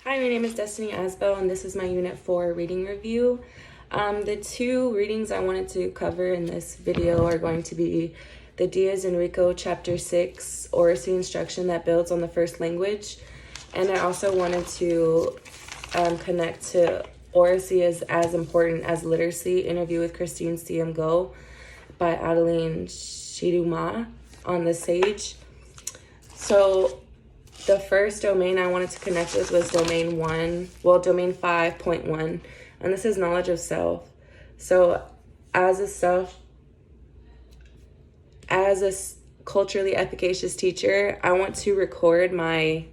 Hi, my name is Destiny Asbel, and this is my Unit 4 reading review. The two readings I wanted to cover in this video are going to be the Diaz Enrico Chapter 6, Oracy Instruction that Builds on the First Language. And I also wanted to connect to Oracy is as important as literacy, interview with Christine C.M. Go by Adeline Shiduma on the Sage. So the first domain I wanted to connect with was domain 5.1, and this is knowledge of self. So as a culturally efficacious teacher, I want to record my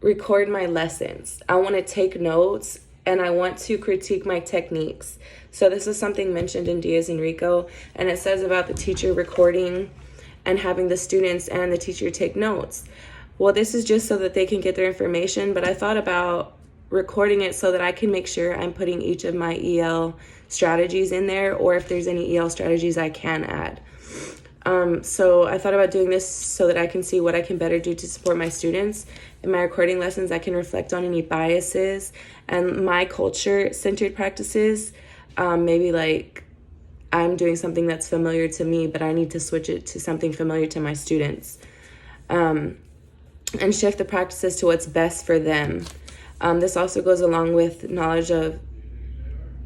lessons. I want to take notes, and I want to critique my techniques. So this is something mentioned in Diaz Enrico, and it says about the teacher recording and having the students and the teacher take notes. Well, this is just so that they can get their information, but I thought about recording it so that I can make sure I'm putting each of my EL strategies in there, or if there's any EL strategies I can add. So I thought about doing this so that I can see what I can better do to support my students. In my recording lessons, I can reflect on any biases and my culture-centered practices. Maybe like I'm doing something that's familiar to me, but I need to switch it to something familiar to my students. And shift the practices to what's best for them. This also goes along with knowledge of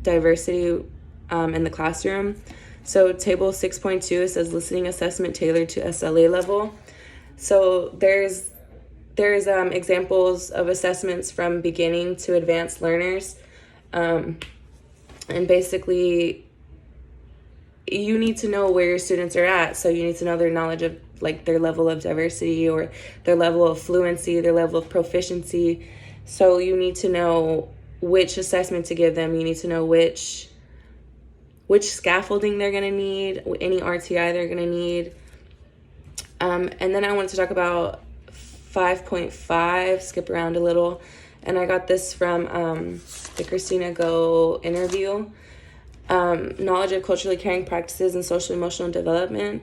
diversity in the classroom. So table 6.2 says listening assessment tailored to SLA level. So there's examples of assessments from beginning to advanced learners. And basically, you need to know where your students are at. So you need to know their knowledge of like their level of diversity or their level of fluency, their level of proficiency. So you need to know which assessment to give them. You need to know which scaffolding they're going to need, any RTI they're going to need. And then I wanted to talk about 5.5, skip around a little. And I got this from the Christina Go interview. Knowledge of culturally caring practices and social emotional development.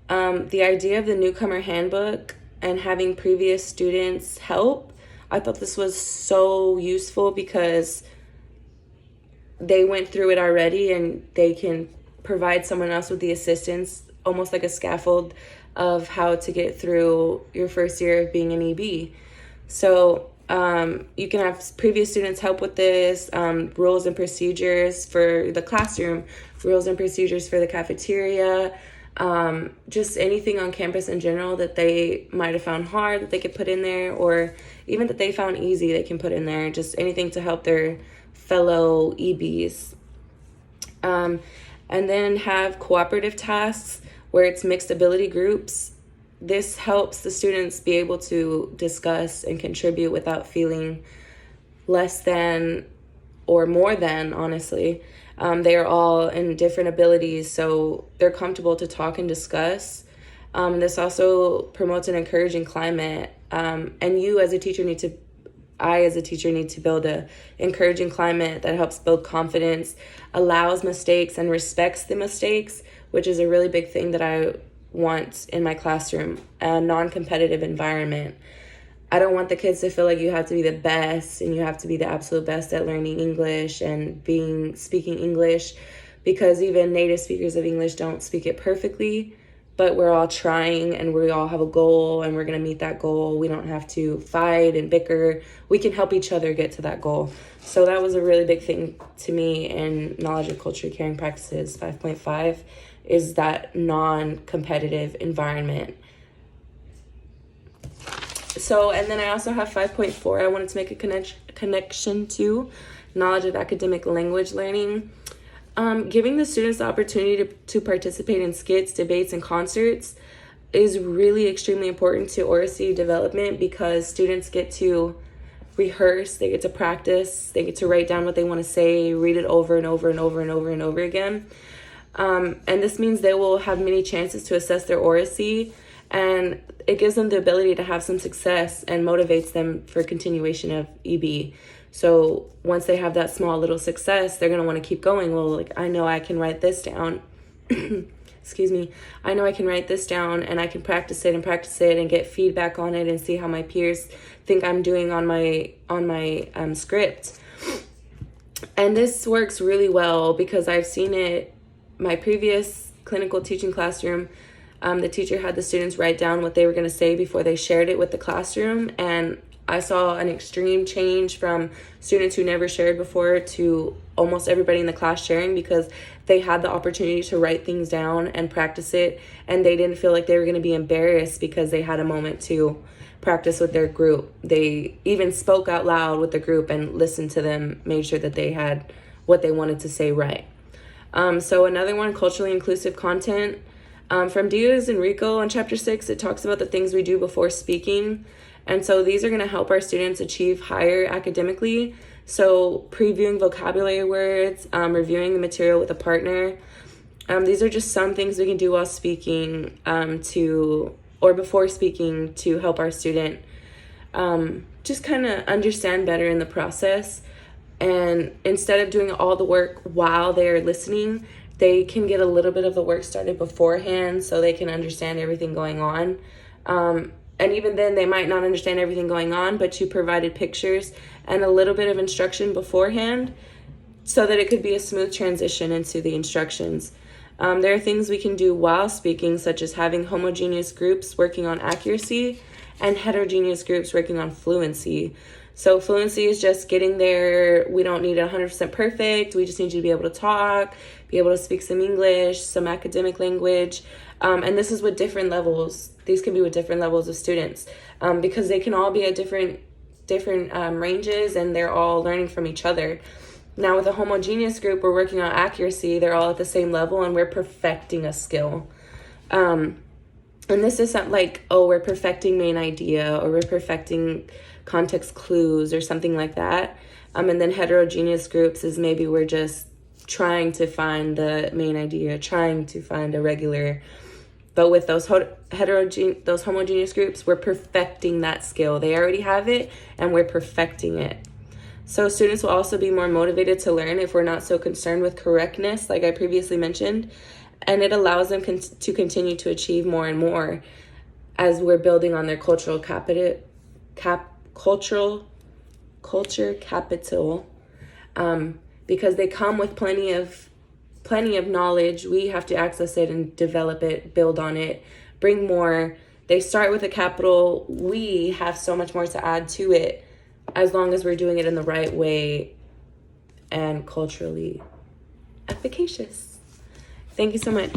The idea of the newcomer handbook and having previous students help, I thought this was so useful because they went through it already and they can provide someone else with the assistance, almost like a scaffold of how to get through your first year of being an EB. So you can have previous students help with this, rules and procedures for the classroom, rules and procedures for the cafeteria, just anything on campus in general that they might have found hard that they could put in there, or even that they found easy they can put in there, just anything to help their fellow EBs. And then have cooperative tasks where it's mixed ability groups. This helps the students be able to discuss and contribute without feeling less than or more than, honestly. They are all in different abilities, so they're comfortable to talk and discuss. This also promotes an encouraging climate. And I as a teacher need to build a encouraging climate that helps build confidence, allows mistakes and respects the mistakes, which is a really big thing that I want in my classroom, a non-competitive environment. I don't want the kids to feel like you have to be the best and you have to be the absolute best at learning English and speaking English, because even native speakers of English don't speak it perfectly, but we're all trying and we all have a goal and we're going to meet that goal. We don't have to fight and bicker. We can help each other get to that goal. So that was a really big thing to me in knowledge of culturally caring practices 5.5 is that non-competitive environment. So, and then I also have 5.4. I wanted to make a connection to knowledge of academic language learning. Giving the students the opportunity to participate in skits, debates, and concerts is really extremely important to Oracy development, because students get to rehearse, they get to practice, they get to write down what they want to say, read it over and over and over and over and over again. And this means they will have many chances to assess their Oracy, and it gives them the ability to have some success and motivates them for continuation of EB. So once they have that small little success, they're going to want to keep going. Well, like, I know I can write this down. excuse me, I know I can write this down and I can practice it and get feedback on it and see how my peers think I'm doing on my script. And this works really well because I've seen it. My previous clinical teaching classroom, the teacher had the students write down what they were going to say before they shared it with the classroom, and I saw an extreme change from students who never shared before to almost everybody in the class sharing, because they had the opportunity to write things down and practice it, and they didn't feel like they were going to be embarrassed because they had a moment to practice with their group. They even spoke out loud with the group and listened to them, made sure that they had what they wanted to say right. So another one, culturally inclusive content. From Diaz and Rico in chapter 6, it talks about the things we do before speaking. And so these are going to help our students achieve higher academically. So previewing vocabulary words, reviewing the material with a partner. These are just some things we can do while speaking or before speaking to help our student just kind of understand better in the process. And instead of doing all the work while they're listening, they can get a little bit of the work started beforehand so they can understand everything going on. And even then, they might not understand everything going on, but you provided pictures and a little bit of instruction beforehand so that it could be a smooth transition into the instructions. There are things we can do while speaking, such as having homogeneous groups working on accuracy and heterogeneous groups working on fluency. So fluency is just getting there. We don't need it 100% perfect. We just need you to be able to talk, be able to speak some English, some academic language. And this is with different levels. These can be with different levels of students because they can all be at different ranges, and they're all learning from each other. Now with a homogeneous group, we're working on accuracy. They're all at the same level and we're perfecting a skill. And this isn't like, oh, we're perfecting main idea or we're perfecting context clues or something like that. And then heterogeneous groups is maybe we're just trying to find the main idea, trying to find a regular. But with those homogeneous groups, we're perfecting that skill. They already have it and we're perfecting it. So students will also be more motivated to learn if we're not so concerned with correctness, like I previously mentioned. And it allows them to continue to achieve more and more as we're building on their culture capital, because they come with plenty of knowledge. We have to access it and develop it, build on it, bring more. They start with a capital. We have so much more to add to it as long as we're doing it in the right way and culturally efficacious. Thank you so much.